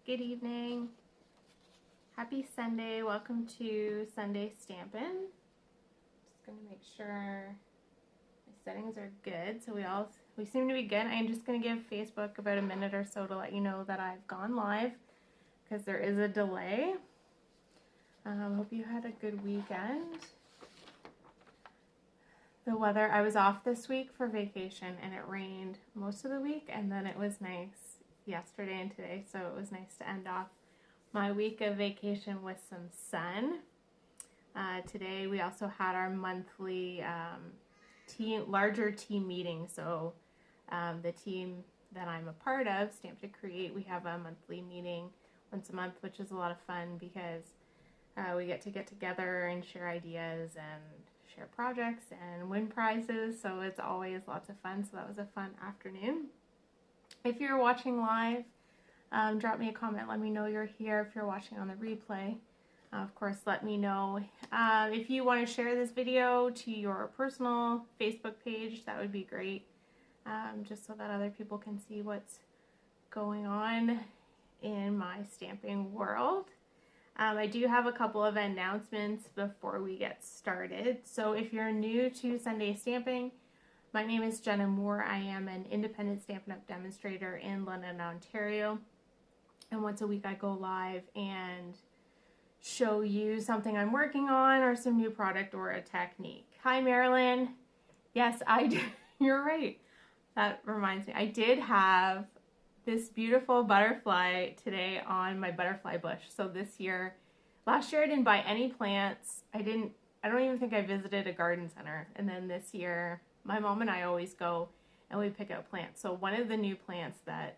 Good evening. Happy Sunday. Welcome to Sunday Stampin'. Just going to make sure my settings are good. So we seem to be good. I'm just going to give Facebook about a minute or so to let you know that I've gone live because there is a delay. Hope you had a good weekend. The weather, I was off this week for vacation and it rained most of the week, and then it was nice yesterday and today, so it was nice to end off my week of vacation with some sun. Today we also had our monthly larger team meeting, so the team that I'm a part of, Stamp to Create, we have a monthly meeting once a month, which is a lot of fun because we get together and share ideas and share projects and win prizes, so it's always lots of fun. So that was a fun afternoon. If you're watching live, drop me a comment, let me know you're here. If you're watching on the replay, of course, let me know. If you want to share this video to your personal Facebook page, that would be great, just so that other people can see what's going on in my stamping world. I do have a couple of announcements before we get started. So if you're new to Sunday Stamping, my name is Jenna Moore. I am an independent Stampin' Up! Demonstrator in London, Ontario. And once a week I go live and show you something I'm working on or some new product or a technique. Hi, Marilyn. Yes, I do. You're right. That reminds me. I did have this beautiful butterfly today on my butterfly bush. So this year, last year I didn't buy any plants. I don't even think I visited a garden center. And then this year, my mom and I always go and we pick out plants. So one of the new plants that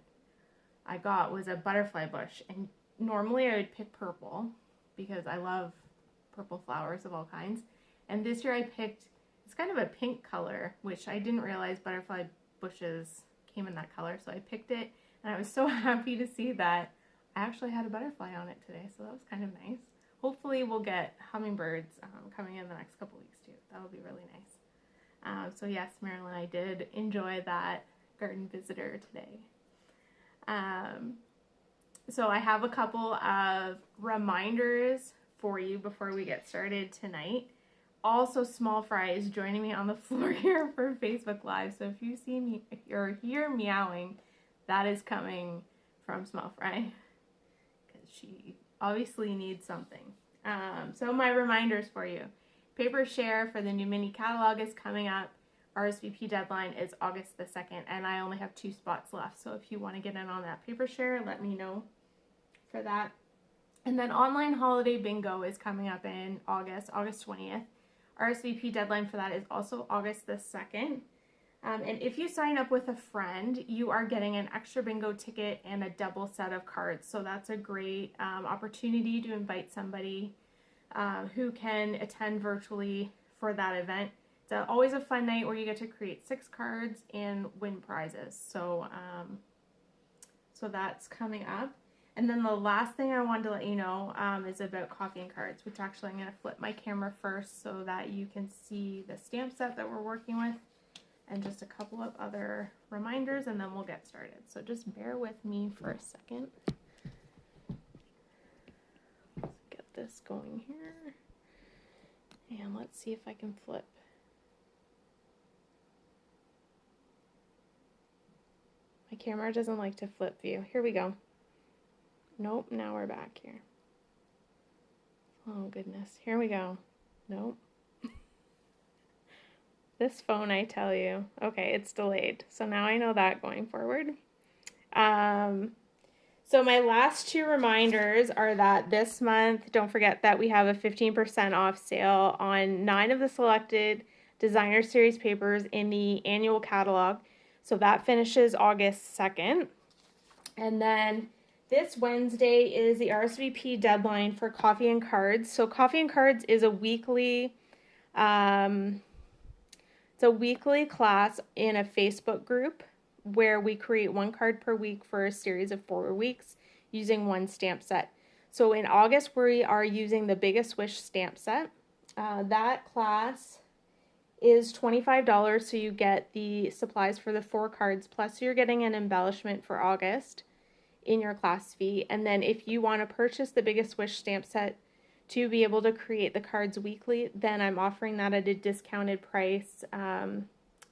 I got was a butterfly bush. And normally I would pick purple because I love purple flowers of all kinds. And this year I picked, it's kind of a pink color, which I didn't realize butterfly bushes came in that color. So I picked it. And I was so happy to see that I actually had a butterfly on it today, so that was kind of nice. Hopefully we'll get hummingbirds coming in the next couple weeks too. That will be really nice. So yes, Marilyn, I did enjoy that garden visitor today. So I have a couple of reminders for you before we get started tonight. Also, Small Fry is joining me on the floor here for Facebook Live, so if you see me, if you're here meowing, that is coming from Small Fry because she obviously needs something. So my reminders for you. Paper share for the new mini catalog is coming up. RSVP deadline is August the 2nd, and I only have 2 spots left. So if you want to get in on that paper share, let me know for that. And then online holiday bingo is coming up in August 20th. RSVP deadline for that is also August the 2nd. And if you sign up with a friend, you are getting an extra bingo ticket and a double set of cards. So that's a great opportunity to invite somebody who can attend virtually for that event. It's always a fun night where you get to create 6 cards and win prizes. So, so that's coming up. And then the last thing I wanted to let you know is about coffee and cards, which actually I'm going to flip my camera first so that you can see the stamp set that we're working with. And just a couple of other reminders, and then we'll get started. So just bear with me for a second. Let's get this going here. And let's see if I can flip. My camera doesn't like to flip view. Here we go. Nope, now we're back here. Oh goodness, here we go. Nope. This phone, I tell you. Okay, it's delayed. So now I know that going forward. So my last 2 reminders are that this month, don't forget that we have a 15% off sale on 9 of the selected designer series papers in the annual catalog. So that finishes August 2nd. And then this Wednesday is the RSVP deadline for Coffee and Cards. So Coffee and Cards is a weekly it's a weekly class in a Facebook group where we create 1 card per week for a series of 4 weeks using 1 stamp set. So in August, we are using the Biggest Wish stamp set. That class is $25, so you get the supplies for the 4 cards, plus you're getting an embellishment for August in your class fee. And then if you want to purchase the Biggest Wish stamp set to be able to create the cards weekly, then I'm offering that at a discounted price,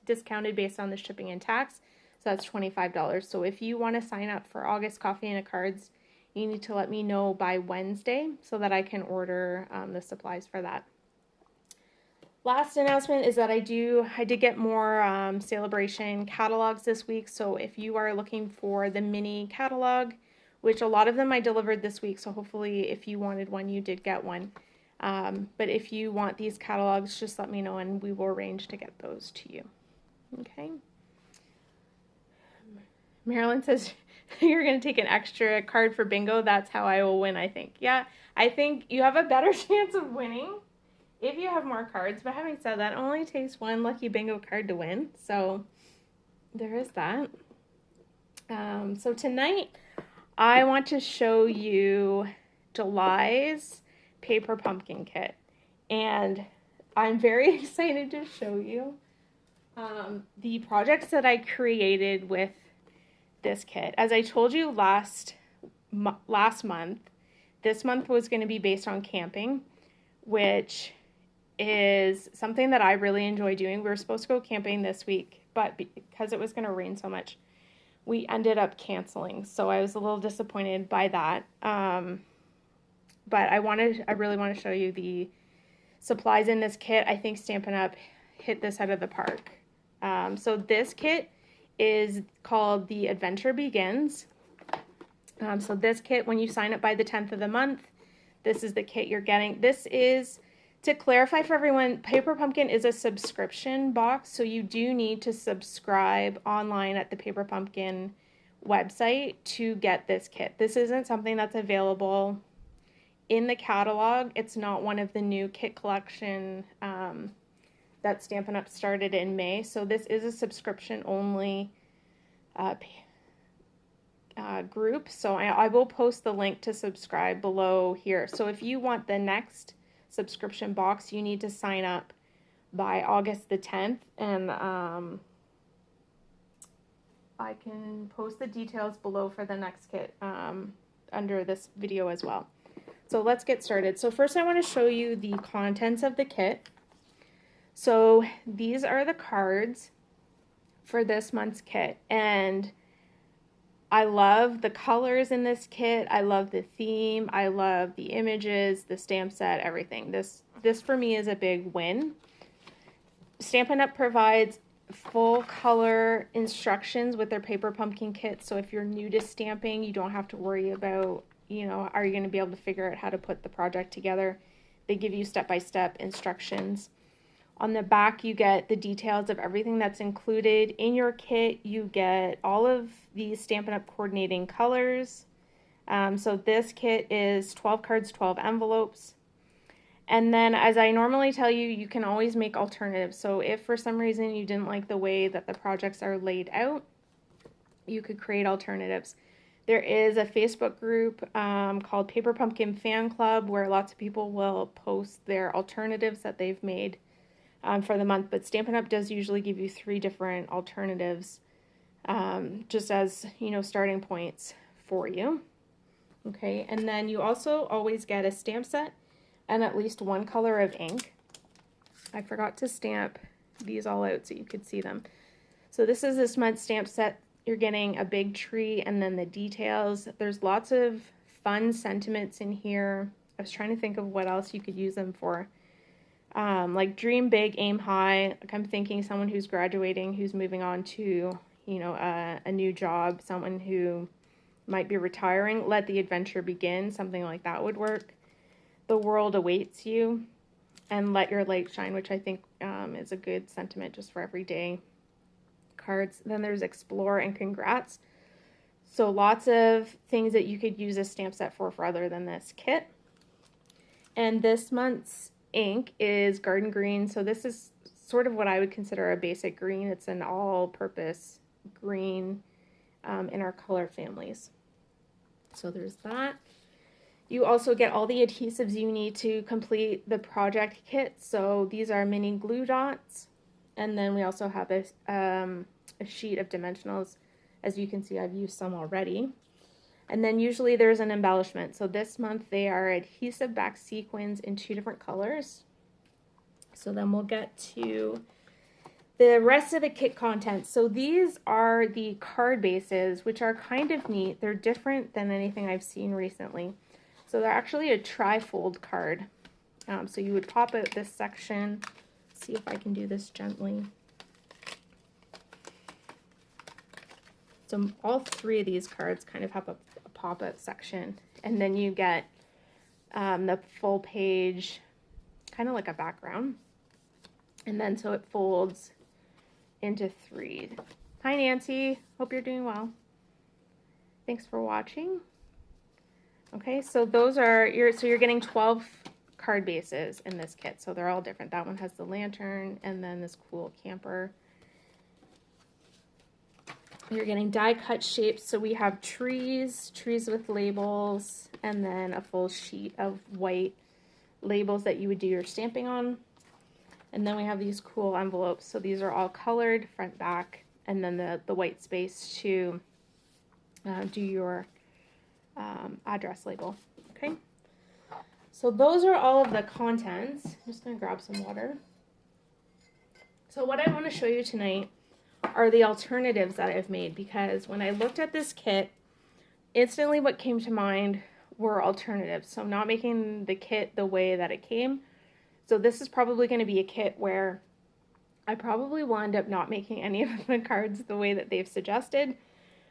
discounted based on the shipping and tax. So that's $25. So if you want to sign up for August Coffee and Cards, you need to let me know by Wednesday so that I can order the supplies for that. Last announcement is that I did get more Celebration catalogs this week. So if you are looking for the mini catalog, which a lot of them I delivered this week, so hopefully if you wanted one, you did get one. But if you want these catalogs, just let me know and we will arrange to get those to you. Okay. Marilyn says, you're going to take an extra card for bingo. That's how I will win, I think. Yeah, I think you have a better chance of winning if you have more cards. But having said that, it only takes one lucky bingo card to win. So there is that. So tonight, I want to show you July's paper pumpkin kit. And I'm very excited to show you the projects that I created with this kit. As I told you last month, this month was going to be based on camping, which is something that I really enjoy doing. We were supposed to go camping this week, but because it was going to rain so much, we ended up canceling. So I was a little disappointed by that. But I really want to show you the supplies in this kit. I think Stampin' Up! Hit this out of the park. So this kit is called The Adventure Begins. So this kit, when you sign up by the 10th of the month, this is the kit you're getting. This is, to clarify for everyone, Paper Pumpkin is a subscription box, so you do need to subscribe online at the Paper Pumpkin website to get this kit. This isn't something that's available in the catalog. It's not one of the new kit collection that Stampin' Up! Started in May. So this is a subscription-only group. So I will post the link to subscribe below here. So if you want the next subscription box, you need to sign up by August the 10th. And I can post the details below for the next kit under this video as well. So let's get started. So first I want to show you the contents of the kit. So these are the cards for this month's kit, and I love the colors in this kit. I love the theme. I love the images, the stamp set, everything. This for me is a big win. Stampin' Up! Provides full color instructions with their Paper Pumpkin kit, so if you're new to stamping, you don't have to worry about, are you going to be able to figure out how to put the project together. They give you step-by-step instructions. On the back, you get the details of everything that's included in your kit. You get all of these Stampin' Up! Coordinating colors. So this kit is 12 cards, 12 envelopes. And then, as I normally tell you, you can always make alternatives. So if for some reason you didn't like the way that the projects are laid out, you could create alternatives. There is a Facebook group called Paper Pumpkin Fan Club where lots of people will post their alternatives that they've made for the month, but Stampin' Up! Does usually give you 3 different alternatives just as, starting points for you. Okay, and then you also always get a stamp set and at least one color of ink. I forgot to stamp these all out so you could see them. So this is this month's stamp set. You're getting a big tree and then the details. There's lots of fun sentiments in here. I was trying to think of what else you could use them for. Like dream big, aim high. Like I'm thinking someone who's graduating, who's moving on to, a new job, someone who might be retiring. Let the adventure begin. Something like that would work. The world awaits you, and let your light shine, which I think is a good sentiment just for everyday cards. Then there's explore and congrats. So lots of things that you could use a stamp set for other than this kit. And this month's ink is Garden Green. So this is sort of what I would consider a basic green. It's an all-purpose green in our color families. So there's that. You also get all the adhesives you need to complete the project kit. So these are mini glue dots. And then we also have a sheet of dimensionals. As you can see, I've used some already. And then usually there's an embellishment. So this month they are adhesive back sequins in 2 different colors. So then we'll get to the rest of the kit content. So these are the card bases, which are kind of neat. They're different than anything I've seen recently. So they're actually a tri-fold card. So you would pop out this section. See if I can do this gently. So all 3 of these cards kind of have a pop-out section. And then you get the full page, kind of like a background. And then so it folds into 3. Hi Nancy, hope you're doing well. Thanks for watching. Okay, so those are you're getting 12 card bases in this kit. So they're all different. That one has the lantern and then this cool camper. You're getting die cut shapes. So we have trees with labels, and then a full sheet of white labels that you would do your stamping on. And then we have these cool envelopes. So these are all colored, front, back, and then the white space to do your address label. Okay. So those are all of the contents. I'm just going to grab some water. So what I want to show you tonight are the alternatives that I've made, because when I looked at this kit, instantly what came to mind were alternatives. So I'm not making the kit the way that it came. So this is probably going to be a kit where I probably will end up not making any of the cards the way that they've suggested.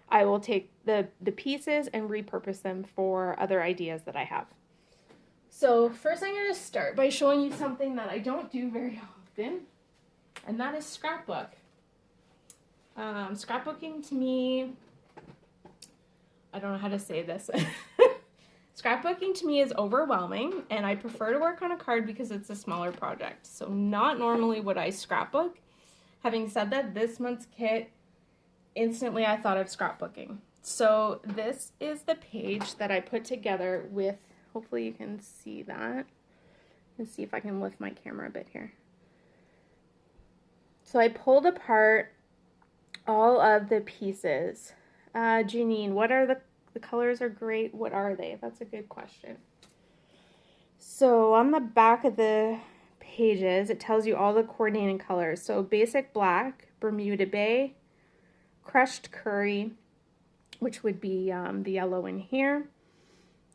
I will take the pieces and repurpose them for other ideas that I have. So first I'm going to start by showing you something that I don't do very often, and that is scrapbook. Scrapbooking to me, I don't know how to say this. Scrapbooking to me is overwhelming, and I prefer to work on a card because it's a smaller project. So not normally would I scrapbook. Having said that, this month's kit, instantly I thought of scrapbooking. So this is the page that I put together with, hopefully you can see that. Let's see if I can lift my camera a bit here. So I pulled apart all of the pieces. Janine, what are the colors are great. What are they? That's a good question. So on the back of the pages, it tells you all the coordinating colors. So basic black, Bermuda Bay, crushed curry, which would be the yellow in here,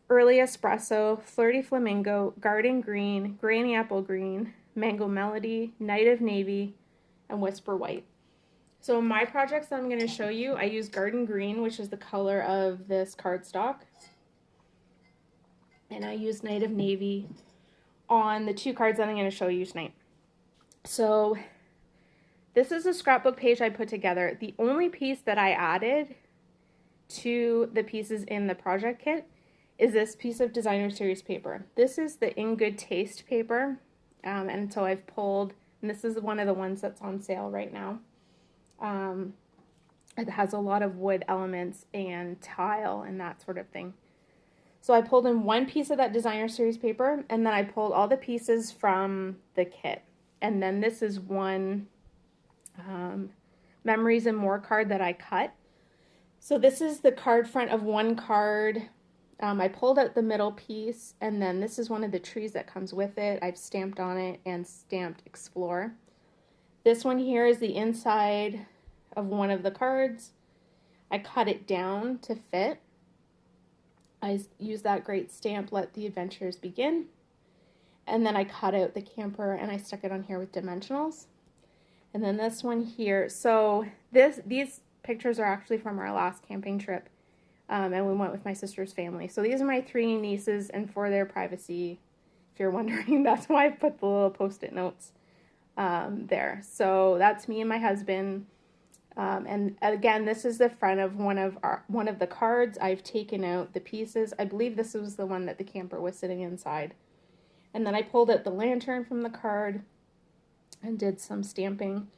early espresso, flirty flamingo, garden green, granny apple green, mango melody, night of navy, and whisper white. So in my projects that I'm going to show you, I use garden green, which is the color of this cardstock. And I use night of navy on the 2 cards that I'm going to show you tonight. So this is a scrapbook page I put together. The only piece that I added to the pieces in the project kit is this piece of designer series paper. This is the In Good Taste paper. And so I've pulled, and this is one of the ones that's on sale right now. It has a lot of wood elements and tile and that sort of thing. So I pulled in one piece of that designer series paper, and then I pulled all the pieces from the kit. And then this is one Memories and More card that I cut. So this is the card front of one card. I pulled out the middle piece, and then this is one of the trees that comes with it. I've stamped on it and stamped Explore. This one here is the inside of one of the cards. I cut it down to fit. I used that great stamp, Let the Adventures Begin. And then I cut out the camper and I stuck it on here with dimensionals. And then this one here. So these pictures are actually from our last camping trip. And we went with my sister's family. So these are my 3 nieces, and for their privacy, if you're wondering, that's why I put the little post-it notes there. So that's me and my husband. And again, this is the front of one of the cards. I've taken out the pieces. I believe this was the one that the camper was sitting inside. And then I pulled out the lantern from the card and did some stamping.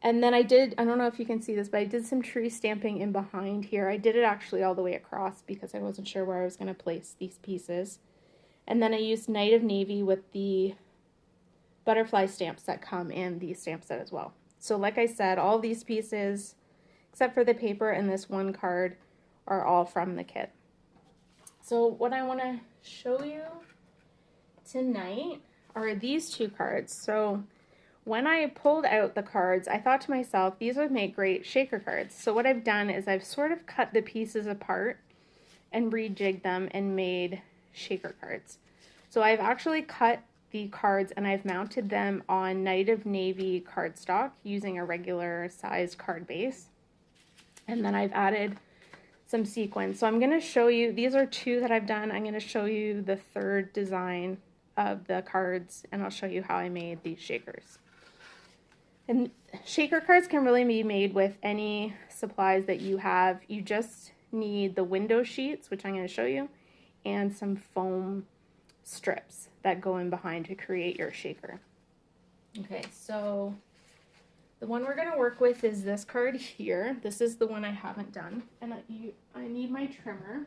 And then I don't know if you can see this, but I did some tree stamping in behind here. I did it actually all the way across because I wasn't sure where I was going to place these pieces. And then I used Night of Navy with the butterfly stamps that come in the stamp set as well. So like I said, all these pieces, except for the paper and this one card, are all from the kit. So what I want to show you tonight are these two cards. So when I pulled out the cards, I thought to myself, these would make great shaker cards. So what I've done is I've sort of cut the pieces apart and rejigged them and made shaker cards. So I've actually cut the cards and I've mounted them on Night of Navy cardstock using a regular size card base. And then I've added some sequins. So I'm going to show you, these are two that I've done. I'm going to show you the third design of the cards and I'll show you how I made these shakers. And shaker cards can really be made with any supplies that you have. You just need the window sheets, which I'm going to show you, and some foam strips that go in behind to create your shaker. Okay, so the one we're going to work with is this card here. This is the one I haven't done, and I need my trimmer.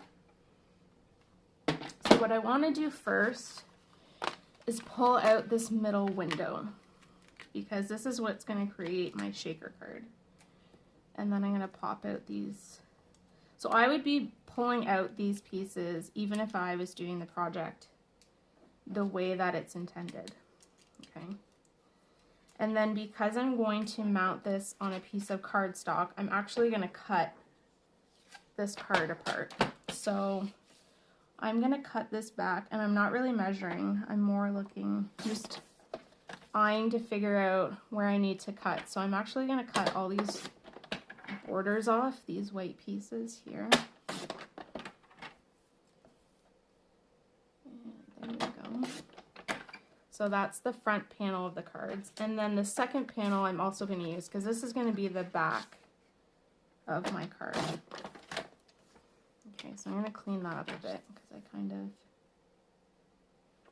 So what I want to do first is pull out this middle window, because this is what's going to create my shaker card. And then I'm going to pop out these. So I would be pulling out these pieces even if I was doing the project the way that it's intended. Okay. And then because I'm going to mount this on a piece of cardstock, I'm actually going to cut this card apart. So I'm going to cut this back, and I'm not really measuring. I'm more looking, just eyeing to figure out where I need to cut. So I'm actually going to cut all these borders off, these white pieces here. And there we go. So that's the front panel of the cards. And then the second panel I'm also going to use, because this is going to be the back of my card. Okay, so I'm going to clean that up a bit, because I kind of...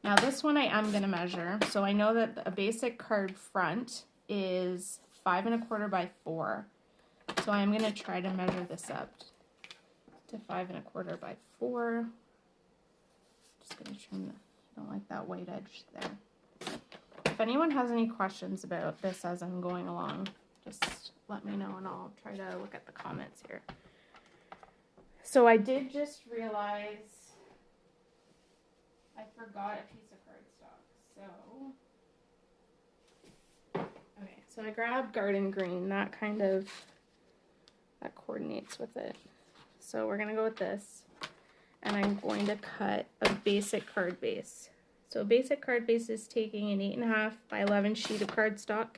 Now this one I am going to measure. So I know that a basic card front is 5 1/4 by 4. So I'm going to try to measure this up to 5 1/4 by 4. Just going to trim the, I don't like that white edge there. If anyone has any questions about this as I'm going along, just let me know and I'll try to look at the comments here. So I did just realize I forgot a piece of cardstock. So, okay, so I grabbed garden green. That coordinates with it. So we're gonna go with this, and I'm going to cut a basic card base. So a basic card base is taking an 8 1/2 by 11 sheet of cardstock,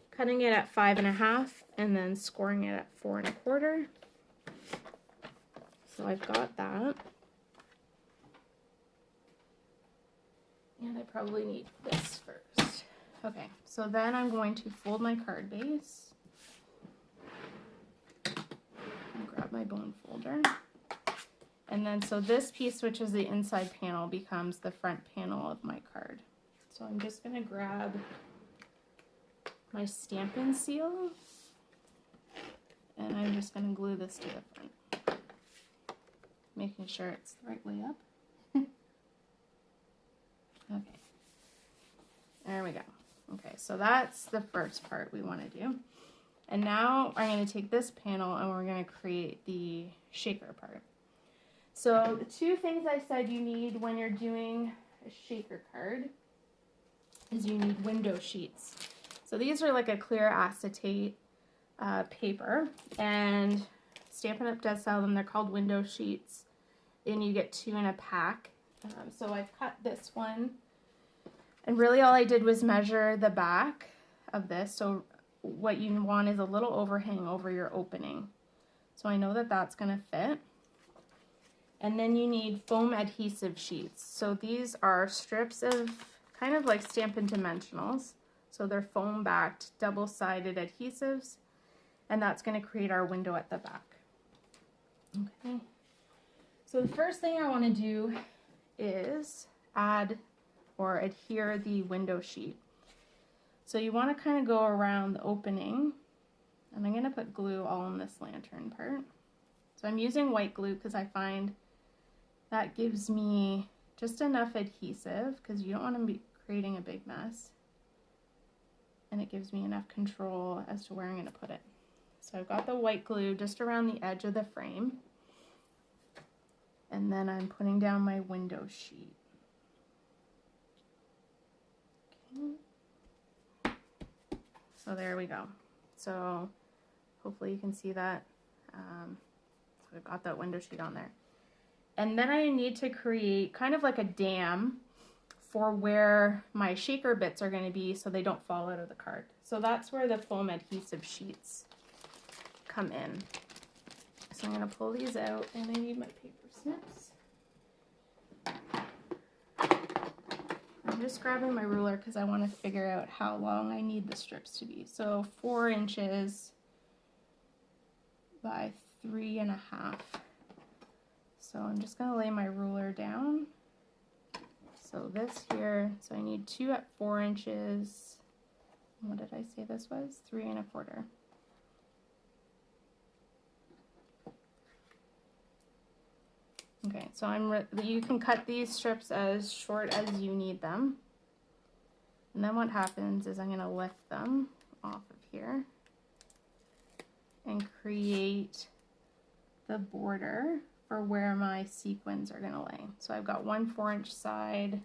cutting it at 5 1/2, and then scoring it at 4 1/4. So I've got that. And I probably need this first. Okay, so then I'm going to fold my card base. And grab my bone folder. And then so this piece, which is the inside panel, becomes the front panel of my card. So I'm just going to grab my Stampin' Seal. And I'm just going to glue this to the front. Making sure it's the right way up. Okay, there we go. Okay, so that's the first part we want to do. And now I'm going to take this panel and we're going to create the shaker part. So the two things I said you need when you're doing a shaker card is you need window sheets. So these are like a clear acetate paper, and Stampin' Up! Does sell them. They're called window sheets, and you get 2 in a pack. So I've cut this one, and really all I did was measure the back of this. So what you want is a little overhang over your opening. So I know that that's going to fit. And then you need foam adhesive sheets. So these are strips of kind of like Stampin' Dimensionals. So they're foam backed, double-sided adhesives, and that's going to create our window at the back. Okay. So the first thing I want to do is add or adhere the window sheet. So you want to kind of go around the opening, and I'm going to put glue all in this lantern part. So I'm using white glue because I find that gives me just enough adhesive, because you don't want to be creating a big mess, and it gives me enough control as to where I'm going to put it. So I've got the white glue just around the edge of the frame. And then I'm putting down my window sheet. Okay. So there we go. So hopefully you can see that. So I've got that window sheet on there. And then I need to create kind of like a dam for where my shaker bits are going to be so they don't fall out of the card. So that's where the foam adhesive sheets come in. So I'm going to pull these out, and I need my paper snips. I'm just grabbing my ruler because I want to figure out how long I need the strips to be. So 4 inches by 3.5. So I'm just going to lay my ruler down. So this here, so I need 2 at 4 inches. What did I say this was? 3.25. Okay, so you can cut these strips as short as you need them. And then what happens is I'm going to lift them off of here and create the border for where my sequins are going to lay. So I've got one 4-inch side,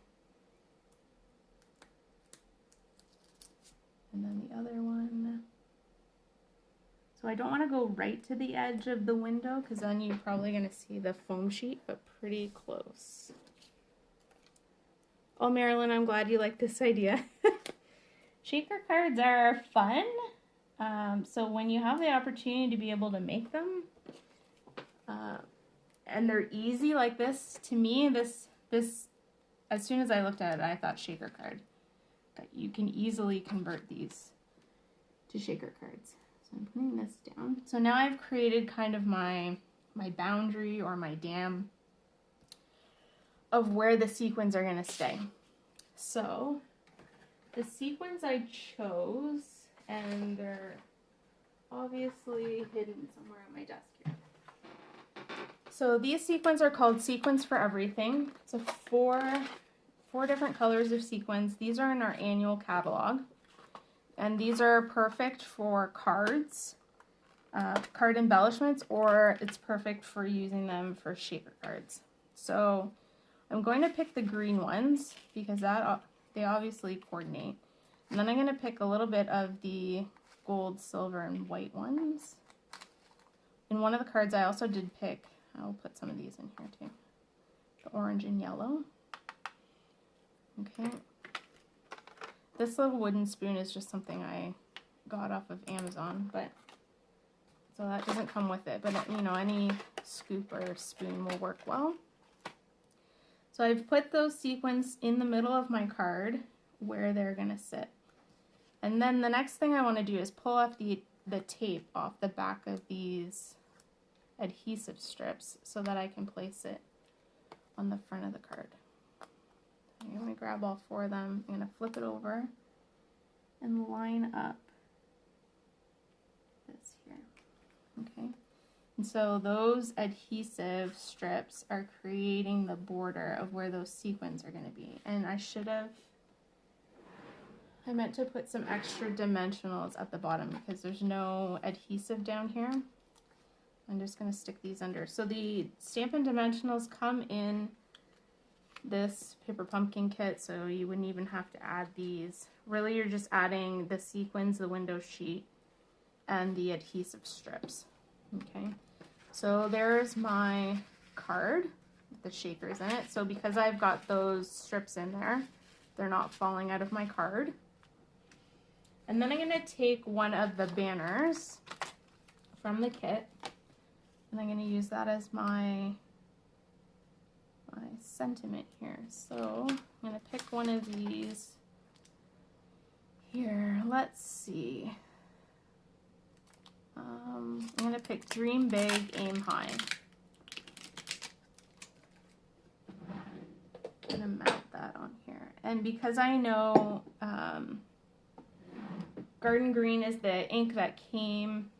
and then the other one. So I don't want to go right to the edge of the window because then you're probably going to see the foam sheet, but pretty close. Oh, Marilyn, I'm glad you like this idea. Shaker cards are fun. So when you have the opportunity to be able to make them, and they're easy like this, to me, this as soon as I looked at it, I thought shaker card. But you can easily convert these to shaker cards. So I'm putting this down. So now I've created kind of my boundary or my dam of where the sequins are going to stay. So the sequins I chose, and they're obviously hidden somewhere on my desk here. So these sequins are called Sequins for Everything. So four different colors of sequins. These are in our annual catalog. And these are perfect for cards, card embellishments, or it's perfect for using them for shaker cards. So I'm going to pick the green ones because they obviously coordinate. And then I'm going to pick a little bit of the gold, silver, and white ones. In one of the cards I also did pick, I'll put some of these in here too, the orange and yellow. Okay. This little wooden spoon is just something I got off of Amazon, but so that doesn't come with it, but you know, any scoop or spoon will work well. So I've put those sequins in the middle of my card where they're going to sit. And then the next thing I want to do is pull off the tape off the back of these adhesive strips so that I can place it on the front of the card. I'm going to grab all 4 of them. I'm going to flip it over and line up this here. Okay. And so those adhesive strips are creating the border of where those sequins are going to be. And I meant to put some extra dimensionals at the bottom because there's no adhesive down here. I'm just going to stick these under. So the Stampin' Dimensionals come in this paper pumpkin kit, so you wouldn't even have to add these. Really, you're just adding the sequins, the window sheet, and the adhesive strips. Okay, so there's my card with the shakers in it. So because I've got those strips in there, they're not falling out of my card. And then I'm going to take one of the banners from the kit, and I'm going to use that as my sentiment here. So I'm going to pick one of these here. Let's see. I'm going to pick Dream Big, Aim High. I'm going to mount that on here. And because I know Garden Green is the ink that came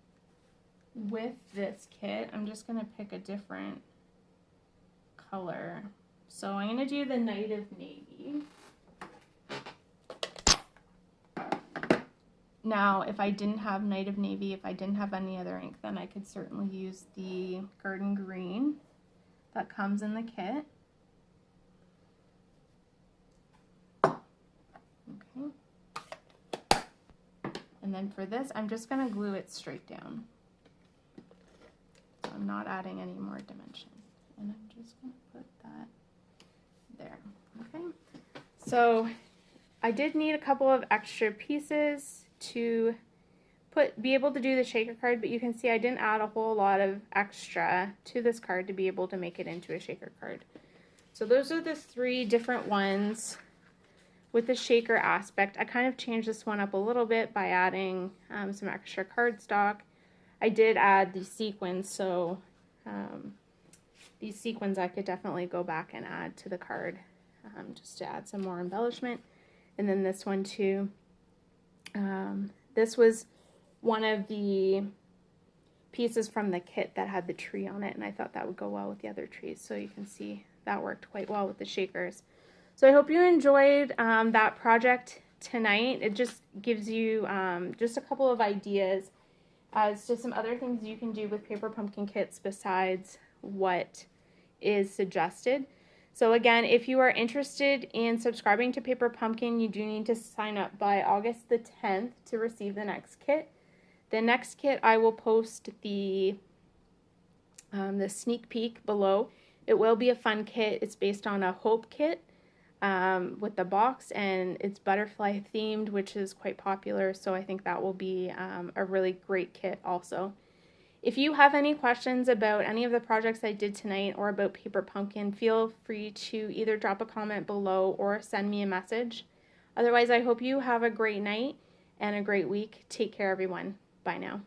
with this kit, I'm just going to pick a different color. So I'm going to do the Night of Navy. Now, if I didn't have Night of Navy, if I didn't have any other ink, then I could certainly use the Garden Green. that comes in the kit. Okay. And then for this, I'm just going to glue it straight down. So I'm not adding any more dimension. And I'm just going to put that there. Okay. So I did need a couple of extra pieces to be able to do the shaker card, but you can see I didn't add a whole lot of extra to this card to be able to make it into a shaker card. So those are the 3 different ones with the shaker aspect. I kind of changed this one up a little bit by adding some extra cardstock. I did add the sequins, so these sequins I could definitely go back and add to the card just to add some more embellishment. And then this one too. This was one of the pieces from the kit that had the tree on it, and I thought that would go well with the other trees. So you can see that worked quite well with the shakers. So I hope you enjoyed that project tonight. It just gives you just a couple of ideas as to some other things you can do with paper pumpkin kits besides what is suggested. So again, if you are interested in subscribing to Paper Pumpkin, you do need to sign up by August the 10th to receive the next kit. The next kit, I will post the sneak peek below. It will be a fun kit. It's based on a Hope kit with the box, and it's butterfly themed, which is quite popular, so I think that will be a really great kit also. If you have any questions about any of the projects I did tonight or about Paper Pumpkin, feel free to either drop a comment below or send me a message. Otherwise, I hope you have a great night and a great week. Take care, everyone. Bye now.